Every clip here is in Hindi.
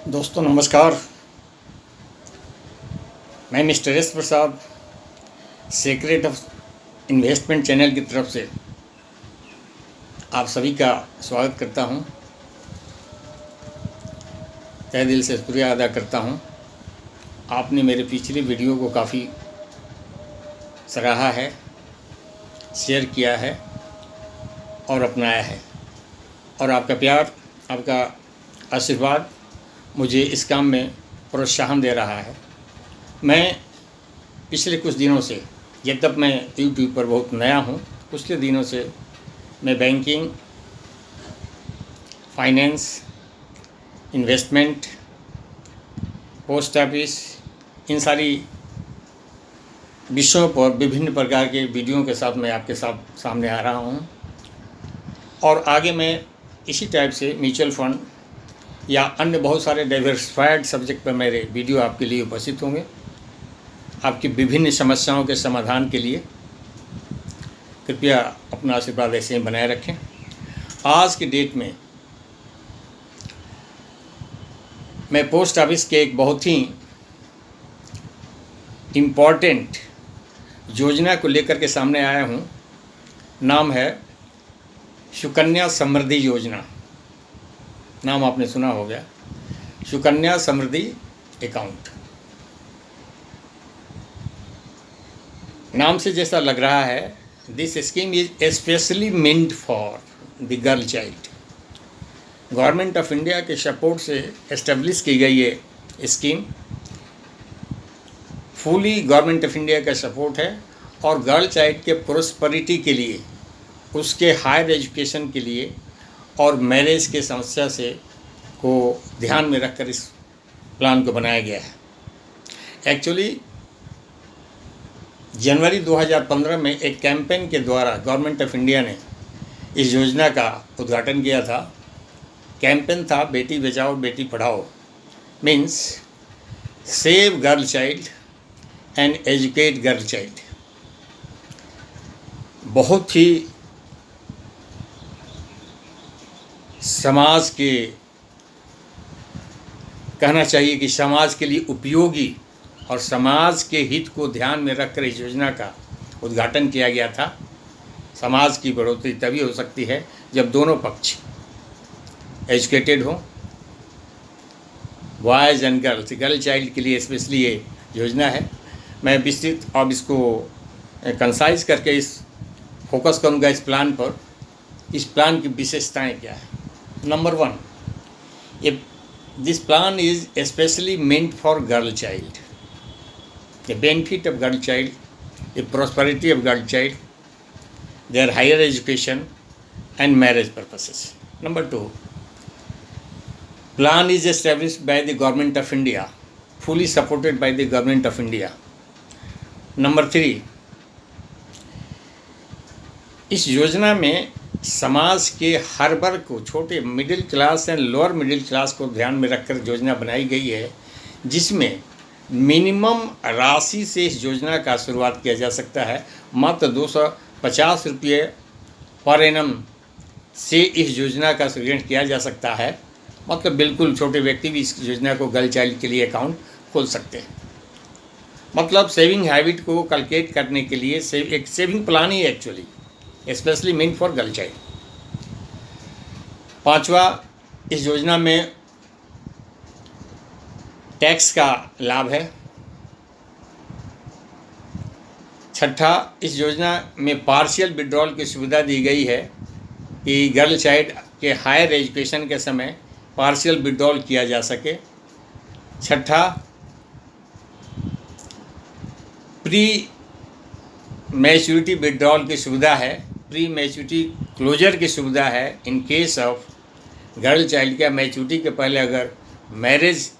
दोस्तों नमस्कार। मैं mister S Prasad secret of investment channel की तरफ से आप सभी का स्वागत करता हूं। तहे दिल से शुक्रिया अदा करता हूं। आपने मेरे पिछले वीडियो को काफ़ी सराहा है, शेयर किया है और अपनाया है, और आपका प्यार, आपका आशीर्वाद मुझे इस काम में प्रोत्साहन दे रहा है। मैं पिछले कुछ दिनों से, जब तक मैं यूट्यूब पर बहुत नया हूँ, पिछले दिनों से मैं banking, finance, investment, post office, इन सारी विषयों पर विभिन्न प्रकार के वीडियो के साथ मैं आपके साथ सामने आ रहा हूँ। और आगे मैं इसी टाइप से म्यूचुअल फंड या अन्य बहुत सारे डाइवर्सिफाइड सब्जेक्ट पर मेरे वीडियो आपके लिए उपस्थित होंगे, आपकी विभिन्न समस्याओं के समाधान के लिए। कृपया अपना आशीर्वाद ऐसे ही बनाए रखें। आज की डेट में मैं पोस्ट ऑफिस के एक बहुत ही इम्पॉर्टेंट योजना को लेकर के सामने आया हूँ। नाम है सुकन्या समृद्धि योजना। नाम आपने सुना होगा, सुकन्या समृद्धि अकाउंट। नाम से जैसा लग रहा है, this scheme is specially meant for the girl child. Government of India के सपोर्ट से एस्टेब्लिश की गई ये scheme, fully government of India का सपोर्ट है, और गर्ल चाइल्ड के प्रोस्पेरिटी के लिए, उसके हायर एजुकेशन के लिए और मैरिज के समस्या से को ध्यान में रखकर इस प्लान को बनाया गया है। एक्चुअली जनवरी 2015 में एक कैंपेन के द्वारा गवर्नमेंट ऑफ इंडिया ने इस योजना का उद्घाटन किया था। कैंपेन था Beti Bachao Beti Padhao, means save girl child and educate girl child. बहुत ही समाज के, कहना चाहिए कि समाज के लिए उपयोगी और समाज के हित को ध्यान में रखकर इस योजना का उद्घाटन किया गया था। समाज की बढ़ोतरी तभी हो सकती है जब दोनों पक्ष एजुकेटेड हों, boys and girls. Girl child के लिए स्पेशली ये योजना है। मैं विस्तृत अब इसको कंसाइज करके इस फोकस करूँगा इस प्लान पर। इस प्लान की विशेषताएं क्या है? नंबर 1, ये this plan is specially meant for girl child. The benefit of girl child, the prosperity of girl child, their higher education and marriage purposes. Number 2, plan is established by the government of India, fully supported by the government of India. Number 3, इस योजना में समाज के हर वर्ग को, छोटे middle class and lower middle class को ध्यान में रखकर योजना बनाई गई है, जिसमें मिनिमम राशि से इस योजना का शुरुआत किया जा सकता है। मात्र 250 रुपये पर एनम से इस योजना का सृजन किया जा सकता है। मतलब बिल्कुल छोटे व्यक्ति भी इस योजना को गर्ल चाइल्ड के लिए अकाउंट खोल सकते हैं। मतलब सेविंग हैबिट को कल्कुलेट करने के लिए एक सेविंग प्लान ही actually specially meant for girl child. 5वां, इस योजना में टैक्स का लाभ है। 6ठा, इस योजना में पार्शियल विड्रॉल की सुविधा दी गई है कि गर्ल चाइल्ड के हायर एजुकेशन के समय पार्शियल विड्रॉल किया जा सके। 6ठा, प्री मैच्योरिटी विड्रॉल की सुविधा है, प्री मैच्योरिटी क्लोजर की सुविधा है। In case of girl child का मैच्योरिटी के पहले अगर मैरिज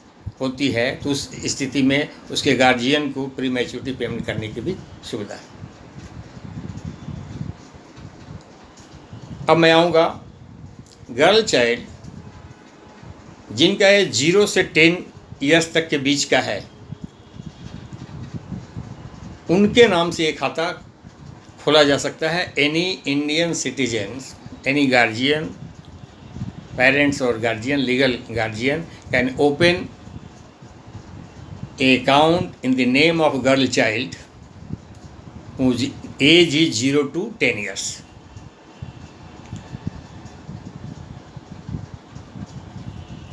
होती है तो उस स्थिति में उसके गार्जियन को प्री मैच्योरिटी पेमेंट करने की भी सुविधा है। अब मैं आऊँगा गर्ल चाइल्ड जिनका ये 0 से 10 ईयर्स तक के बीच का है, उनके नाम से एक खाता खोला जा सकता है। Any Indian citizen, any guardian parents or guardian, legal guardian can open a account in the name of a girl child whose age is 0 to 10 years.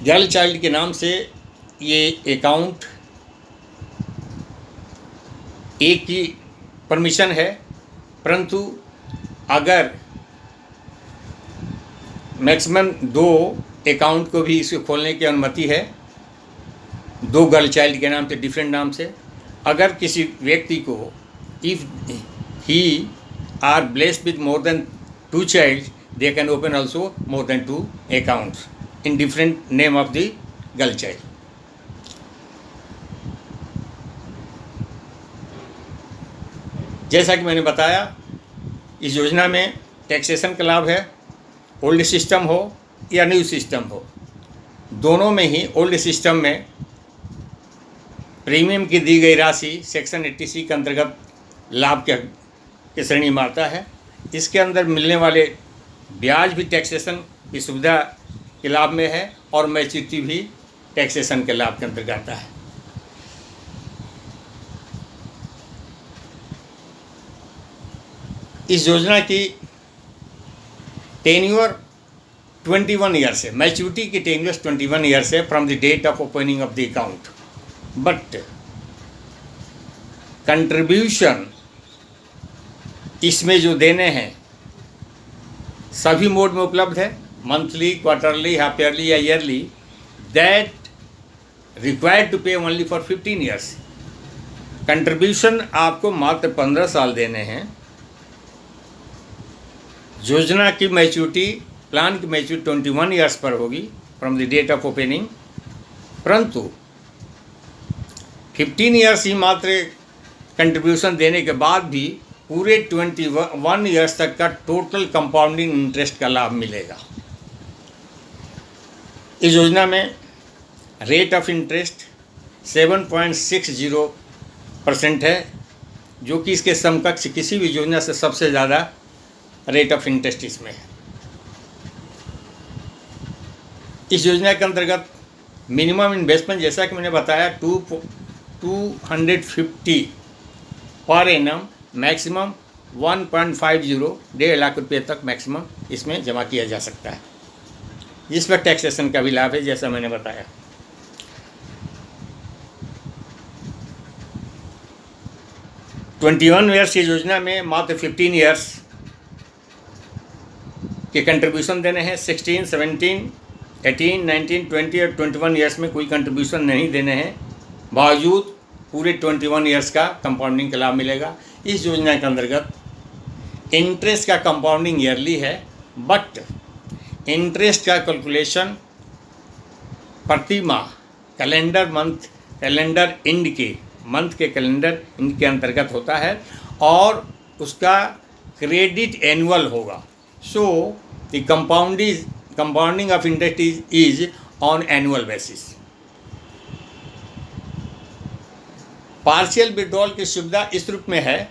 Girl child के नाम से ये अकाउंट एक की परमिशन है, परंतु अगर मैक्सिमम 2 अकाउंट को भी इसको खोलने की अनुमति है, 2 गर्ल चाइल्ड के नाम से, डिफरेंट नाम से। अगर किसी व्यक्ति को if he are blessed with more than 2 child, they can open also more than 2 accounts in different name of the girl child. जैसा कि मैंने बताया, इस योजना में टैक्सेशन का लाभ है, ओल्ड सिस्टम हो या न्यू सिस्टम हो, दोनों में ही। ओल्ड सिस्टम में प्रीमियम की दी गई राशि सेक्शन 80C के अंतर्गत लाभ के श्रेणी में आता है। इसके अंदर मिलने वाले ब्याज भी टैक्सेशन की सुविधा के लाभ में है और मैच्योरिटी भी टैक्सेशन के लाभ के अंतर्गत आता है। इस योजना की टेन्योर 21 ईयर्स है, मैच्योरिटी की टेन्योर 21 ईयर्स है from the date of opening of the account. But contribution इसमें जो देने हैं सभी मोड में उपलब्ध है, मंथली, क्वार्टरली, हाफ ईयरली या yearly, that required to pay only for 15 years. Contribution आपको मात्र 15 साल देने हैं। योजना की मैच्योरिटी, प्लान की मैच्योरिटी 21 ईयर्स पर होगी from the date of opening, परंतु 15 ईयर्स ही मात्र कंट्रीब्यूशन देने के बाद भी पूरे 21 ईयर्स तक का टोटल कंपाउंडिंग इंटरेस्ट का लाभ मिलेगा। इस योजना में रेट ऑफ इंटरेस्ट 7.60% है, जो कि इसके समकक्ष किसी भी योजना से सबसे ज़्यादा रेट ऑफ इंटरेस्ट इसमें है। इस योजना के अंतर्गत मिनिमम इन्वेस्टमेंट, जैसा कि मैंने बताया, 250 पर एनम, मैक्सिमम 1.50, 1.5 लाख रुपये तक मैक्सिमम इसमें जमा किया जा सकता है। इस पर टैक्सेशन का भी लाभ है, जैसा मैंने बताया। ट्वेंटी 21 ईयर्स की योजना में मात्र 15 ईयर्स के कंट्रीब्यूशन देने हैं। 16, 17, 18, 19, 20 और 21 ईयर्स में कोई कंट्रीब्यूशन नहीं देने हैं, बावजूद पूरे 21 ईयर्स का कंपाउंडिंग का लाभ मिलेगा। इस योजना के अंतर्गत इंटरेस्ट का कंपाउंडिंग ईयरली है, बट इंटरेस्ट का कैलकुलेशन प्रति माह कैलेंडर मंथ, कैलेंडर इंड के मंथ के कैलेंडर इंड के अंतर्गत होता है और उसका क्रेडिट एनुअल होगा। So the compounding of interest is on annual basis. Partial withdrawal की सुविधा इस रूप में है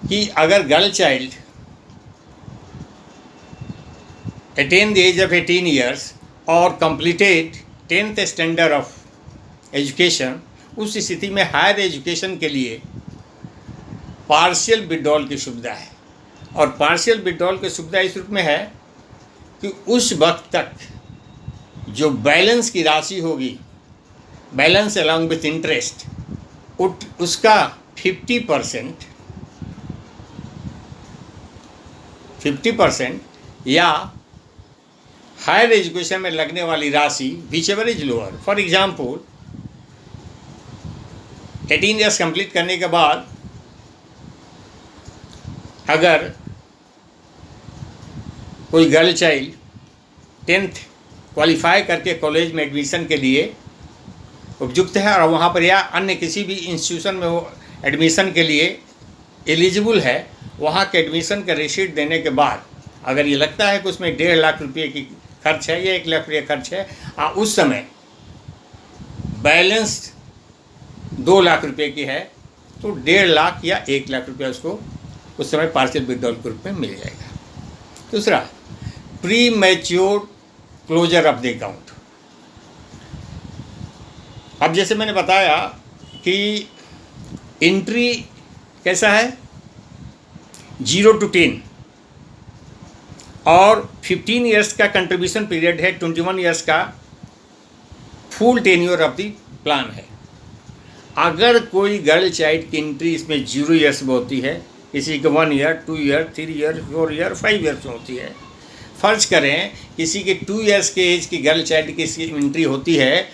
कि अगर girl child attain the age of 18 years और completed 10th standard of education, उस स्थिति में हायर एजुकेशन के लिए पार्शियल विड्रॉल की सुविधा है। और पार्शियल विड्रॉल की सुविधा इस रूप में है कि उस वक्त तक जो बैलेंस की राशि होगी, बैलेंस अलॉन्ग विथ इंटरेस्ट, उसका 50% या हायर एजुकेशन में लगने वाली राशि whichever is lower. For example 18 years complete करने के बाद अगर कोई गर्ल चाइल्ड 10th क्वालिफाई करके कॉलेज में एडमिशन के लिए उपयुक्त है और वहाँ पर या अन्य किसी भी इंस्टीट्यूशन में वो एडमिशन के लिए एलिजिबल है, वहाँ के एडमिशन का रिसीट देने के बाद अगर ये लगता है कि उसमें 1.5 लाख रुपये की खर्च है या 1 लाख रुपये खर्च है, उस समय बैलेंस 2 लाख रुपये की है तो 1.5 लाख या 1 लाख रुपये उसको उस समय पार्शियल विड्रॉल के रूप में मिल जाएगा। दूसरा, premature closure of the account. अब जैसे मैंने बताया कि एंट्री कैसा है 0 to 10 और 15 ईयर्स का कंट्रीब्यूशन पीरियड है, 21 ईयर्स का full tenure of the plan है। अगर कोई गर्ल चाइल्ड की एंट्री इसमें 0 ईयर्स में होती है, किसी के 1 year, 2 year, 3 year, 4 year, 5 years में होती है। फर्ज करें किसी के 2 ईयर्स के एज की गर्ल चाइल्ड की इसकी एंट्री होती है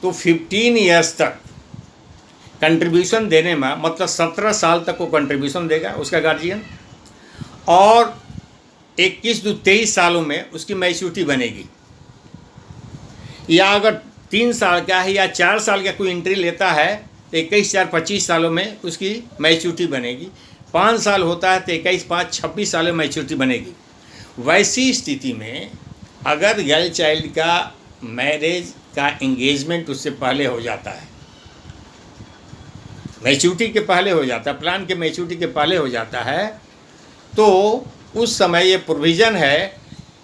तो 15 ईयर्स तक कंट्रीब्यूशन देने में, मतलब 17 साल तक वो कंट्रीब्यूशन देगा उसका गार्जियन, और 21-23 सालों में उसकी मैच्योरिटी बनेगी। या अगर 3 साल का है या 4 साल का कोई एंट्री लेता है तो 21-4-25 सालों में उसकी मैच्योरिटी बनेगी। 5 साल होता है तो 21-5-26 सालों में मैच्योरिटी बनेगी। वैसी स्थिति में अगर गर्ल चाइल्ड का मैरिज का एंगेजमेंट उससे पहले हो जाता है, मैच्योरिटी के पहले हो जाता है, प्लान के मैच्योरिटी के पहले हो जाता है, तो उस समय ये प्रोविज़न है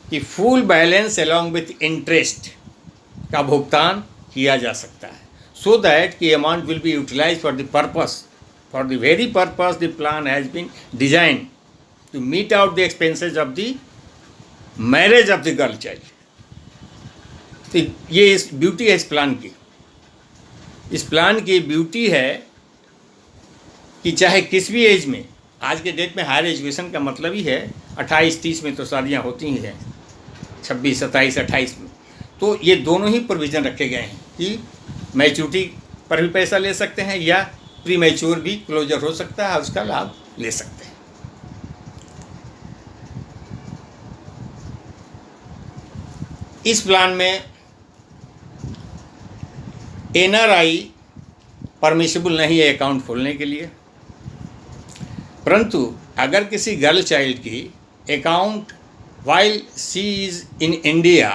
कि full balance along with interest का भुगतान किया जा सकता है, सो दैट कि amount will be utilize for the purpose, for the very purpose the plan has been design to meet out the expenses of the marriage of the girl child. तो ये इस ब्यूटी है इस प्लान की। इस प्लान की ब्यूटी है कि चाहे किस भी एज में, आज के डेट में हायर एजुकेशन का मतलब ही है 28-30 में तो शादियाँ होती ही हैं, 26, 27, 28 में, तो ये दोनों ही प्रोविज़न रखे गए हैं कि मैच्योरिटी पर भी पैसा ले सकते हैं या प्री मैच्योर भी क्लोजर हो सकता है, उसका लाभ ले सकते हैं। इस प्लान में एनआरआई परमिसेबल नहीं है अकाउंट खोलने के लिए, परंतु अगर किसी गर्ल चाइल्ड की account while she is in India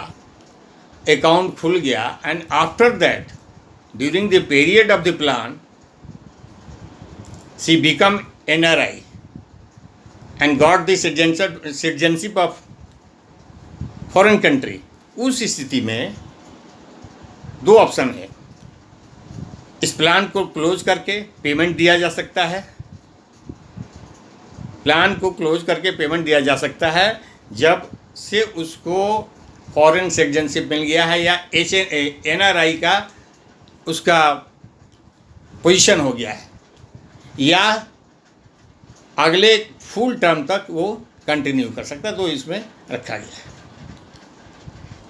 account खुल गया and after that during the period of the plan she become NRI and got the citizenship of foreign country, उस स्थिति में 2 ऑप्शन है। इस प्लान को क्लोज करके पेमेंट दिया जा सकता है, प्लान को क्लोज करके पेमेंट दिया जा सकता है जब से उसको फॉरेन सिटीजनशिप मिल गया है या एनआरआई का उसका पोजीशन हो गया है, या अगले फुल टर्म तक वो कंटिन्यू कर सकता है, तो इसमें रखा गया है।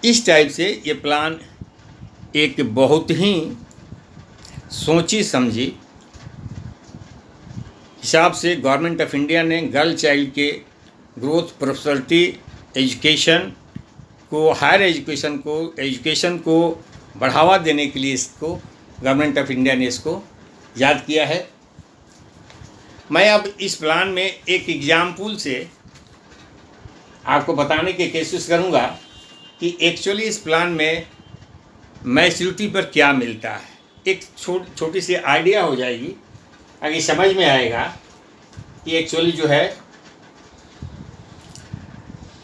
इस टाइप से ये प्लान एक बहुत ही सोची समझी हिसाब से गवर्नमेंट ऑफ इंडिया ने गर्ल चाइल्ड के ग्रोथ, प्रॉस्पेरिटी, एजुकेशन को, हायर एजुकेशन को बढ़ावा देने के लिए इसको गवर्नमेंट ऑफ इंडिया ने इसको याद किया है। मैं अब इस प्लान में एक एग्जाम्पल से आपको बताने की कोशिश करूँगा कि एक्चुअली इस प्लान में मैच्योरिटी पर क्या मिलता है। एक छोटी सी आइडिया हो जाएगी, आगे समझ में आएगा कि एक्चुअली जो है,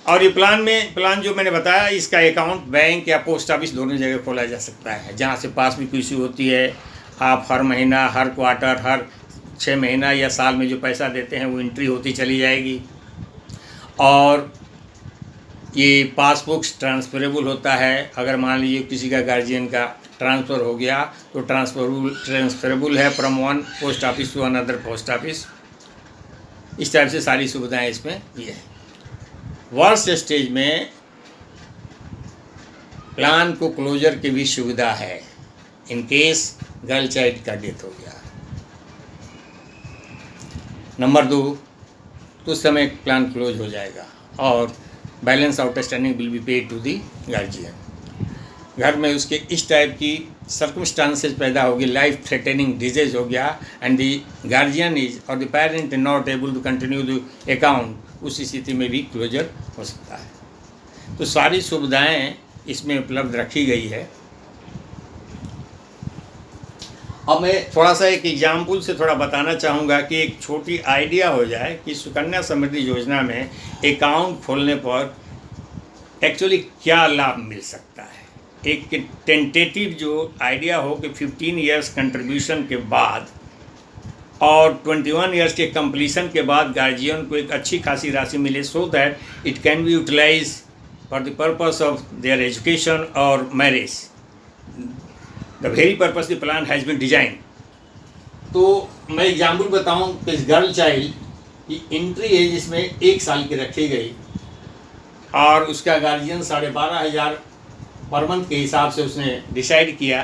और ये प्लान जो मैंने बताया इसका अकाउंट बैंक या पोस्ट ऑफिस दोनों जगह खोला जा सकता है, जहाँ से पासबुक इशू होती है। आप हर महीना, हर क्वार्टर, हर 6 महीना या साल में जो पैसा देते हैं वो एंट्री होती चली जाएगी। और ये पासबुक्स ट्रांसफरेबल होता है, अगर मान लीजिए किसी का गार्जियन का ट्रांसफ़र हो गया तो ट्रांसफरेबल है from one post office to another post office. इस टाइप से सारी सुविधाएं इसमें ये है। वर्स्ट स्टेज में प्लान को क्लोजर की भी सुविधा है, इन केस गर्ल चाइल्ड का डेथ हो गया। नंबर 2, तो उस समय प्लान क्लोज हो जाएगा और balance outstanding will be paid to the guardian. घर में उसके इस टाइप की सर्कमस्टांसेस पैदा होगी, लाइफ थ्रेटनिंग डिजीज हो गया एंड दी गार्जियन इज और the parent not able to continue the account, उस स्थिति में भी क्लोजर हो सकता है। तो सारी सुविधाएं इसमें उपलब्ध रखी गई है। अब मैं थोड़ा सा एक एग्जाम्पल से थोड़ा बताना चाहूँगा कि एक छोटी आइडिया हो जाए कि सुकन्या समृद्धि योजना में अकाउंट खोलने पर एक्चुअली क्या लाभ मिल सकता है। एक टेंटेटिव जो आइडिया हो कि 15 इयर्स कंट्रीब्यूशन के बाद और 21 इयर्स के कंप्लीशन के बाद गार्जियन को एक अच्छी खासी राशि मिले, so that it can be utilize for the purpose of their education और marriage. The very purpose the plan has been design. तो मैं एग्जाम्पल बताऊँ कि इस गर्ल चाइल्ड की एंट्री एज इसमें 1 साल की रखी गई और उसका गार्जियन 12,500 पर मंथ के हिसाब से उसने डिसाइड किया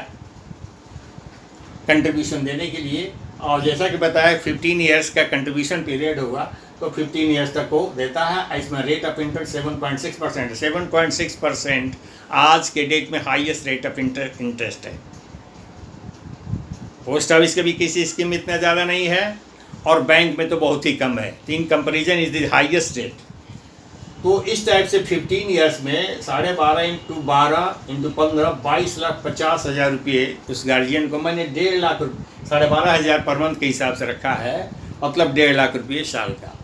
कंट्रीब्यूशन देने के लिए। और जैसा कि बताया 15 इयर्स का कंट्रीब्यूशन पीरियड होगा, तो 15 इयर्स तक को देता है। इसमें रेट ऑफ इंटरेस्ट 7.6%। 7.6% आज के डेट में हाईएस्ट रेट ऑफ इंटरेस्ट है। पोस्ट ऑफिस के भी किसी स्कीम में इतना ज़्यादा नहीं है और बैंक में तो बहुत ही कम है। In comparison is the highest rate. तो इस टाइप से 15 इयर्स में 12.5 × 12 × 15 22,50,000 रुपये उस गार्जियन को मैंने 1.5 लाख 12,500 पर मंथ के हिसाब से रखा है, मतलब 1.5 लाख रुपये साल का।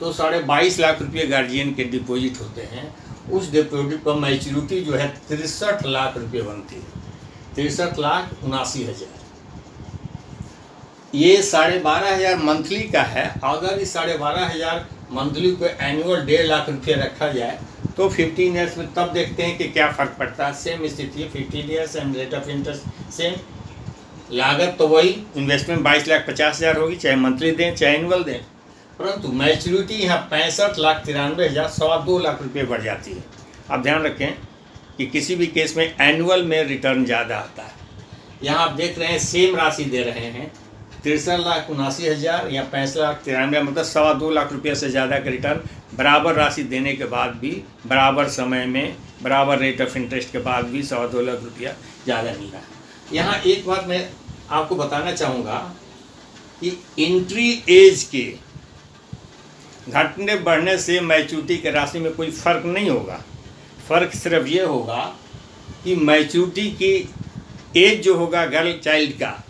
तो 22.5 लाख रुपये गार्जियन के डिपॉजिट होते हैं। उस डिपॉजिट पर मैच्योरिटी जो है 63 लाख रुपये बनती है। 63,79,000। ये 12,500 मंथली का है। अगर इस 12,500 मंथली को एनुअल 1.5 लाख रुपये रखा जाए तो 15 ईयर्स में तब देखते हैं कि क्या फ़र्क पड़ता है। सेम स्थिति है, 15 years and rate of interest same. लागत तो वही, इन्वेस्टमेंट 22,50,000 होगी, चाहे मंथली दें चाहे एनुअल दें, परंतु मैच्योरिटी यहाँ 65,93,000 2 लाख रुपये बढ़ जाती है। आप ध्यान रखें कि किसी भी केस में एनुअल में रिटर्न ज़्यादा आता है। यहाँ आप देख रहे हैं सेम राशि दे रहे हैं, 63,79,000 या 65,93,000, मतलब 2 लाख रुपये से ज़्यादा का रिटर्न बराबर राशि देने के बाद भी, बराबर समय में, बराबर रेट ऑफ इंटरेस्ट के बाद भी 2 लाख रुपया ज़्यादा मिला है। यहाँ एक बात मैं आपको बताना चाहूँगा कि एंट्री एज के घटने बढ़ने से मैच्योरिटी की राशि में कोई फ़र्क नहीं होगा। फ़र्क सिर्फ ये होगा कि मैच्योरिटी की एज जो होगा गर्ल चाइल्ड का,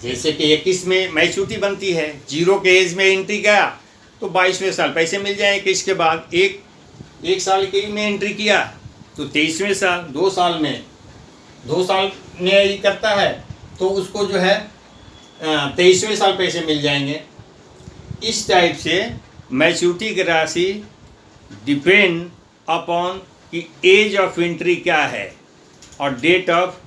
जैसे कि 21 में मैच्योरिटी बनती है, 0 के एज में एंट्री गया तो 22वें साल पैसे मिल जाएँ। 21 के बाद एक साल के में एंट्री किया तो 23वें साल, 2 साल में ही करता है तो उसको जो है 23वें साल पैसे मिल जाएंगे। इस टाइप से मैच्योरिटी की राशि डिपेंड अपॉन कि एज ऑफ एंट्री क्या है और date of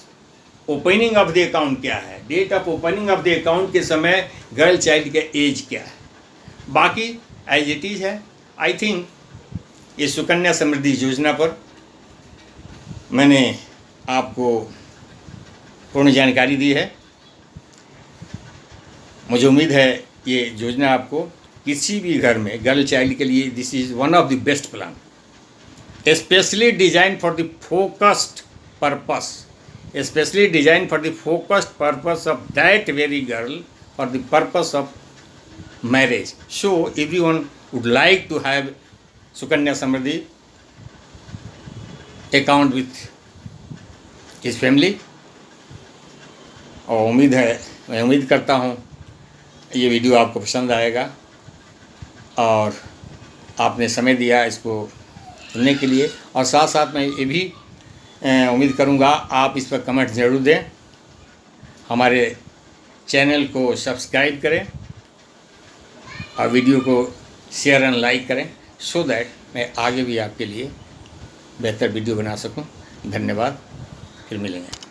opening of the account क्या है। Date of opening of the account के समय गर्ल चाइल्ड का एज क्या है, बाकी एज इट इज़ है। आई थिंक ये सुकन्या समृद्धि योजना पर मैंने आपको पूर्ण जानकारी दी है। मुझे उम्मीद है ये योजना आपको किसी भी घर में गर्ल चाइल्ड के लिए this is one of the best plan, specially design for the focused purpose, especially designed for the focused purpose of that very girl, for the purpose of marriage. So everyone would like to have Sukanya Samriddhi account with his family. और मैं उम्मीद करता हूँ ये वीडियो आपको पसंद आएगा और आपने समय दिया इसको सुनने के लिए। और साथ साथ मैं ये भी उम्मीद करूँगा आप इस पर कमेंट ज़रूर दें, हमारे चैनल को सब्सक्राइब करें और वीडियो को शेयर एंड लाइक करें, सो दैट मैं आगे भी आपके लिए बेहतर वीडियो बना सकूं। धन्यवाद, फिर मिलेंगे।